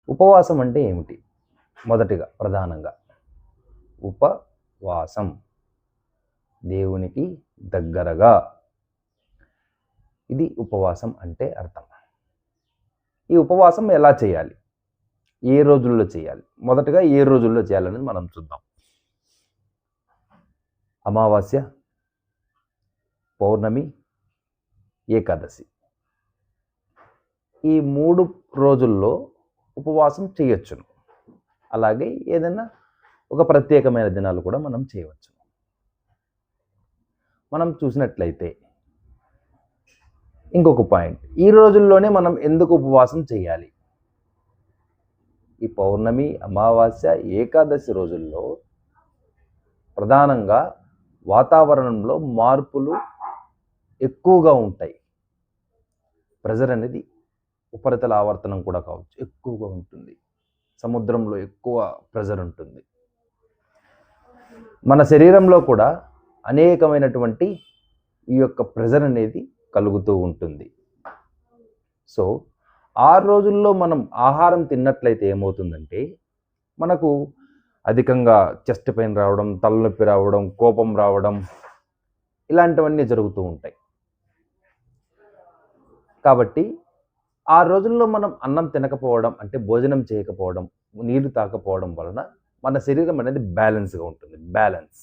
ఉపవాసం అంటే ఏమిటి? మొదటిగా ప్రధానంగా ఉపవాసం దేవునికి దగ్గరగా, ఇది ఉపవాసం అంటే అర్థం. ఈ ఉపవాసం ఎలా చేయాలి? ఏ రోజుల్లో చేయాలి? మొదటగా ఏ రోజుల్లో చేయాలనేది మనం చూద్దాం. అమావాస్య, పౌర్ణమి, ఏకాదశి, ఈ 3 రోజుల్లో ఉపవాసం చేయొచ్చును. అలాగే ఏదైనా ఒక ప్రత్యేకమైన దినాలు కూడా మనం చేయవచ్చు. మనం చూసినట్లయితే ఇంకొక పాయింట్, ఈ రోజుల్లోనే మనం ఎందుకు ఉపవాసం చేయాలి? ఈ పౌర్ణమి, అమావాస్య, ఏకాదశి రోజుల్లో ప్రధానంగా వాతావరణంలో మార్పులు ఎక్కువగా ఉంటాయి. ప్రెజర్ అనేది ఉపరితల ఆవర్తనం కూడా కావచ్చు, ఎక్కువగా ఉంటుంది. సముద్రంలో ఎక్కువ ప్రెజర్ ఉంటుంది. మన శరీరంలో కూడా అనేకమైనటువంటి ఈ యొక్క ప్రెజర్ అనేది కలుగుతూ ఉంటుంది. సో ఆ రోజుల్లో మనం ఆహారం తిన్నట్లయితే ఏమవుతుందంటే మనకు అధికంగా చెస్ట్ పెయిన్ రావడం, తలనొప్పి రావడం, కోపం రావడం, ఇలాంటివన్నీ జరుగుతూ ఉంటాయి. కాబట్టి ఆ రోజుల్లో మనం అన్నం తినకపోవడం అంటే భోజనం చేయకపోవడం, నీరు తాగకపోవడం వలన మన శరీరం అనేది బ్యాలెన్స్గా ఉంటుంది. బ్యాలెన్స్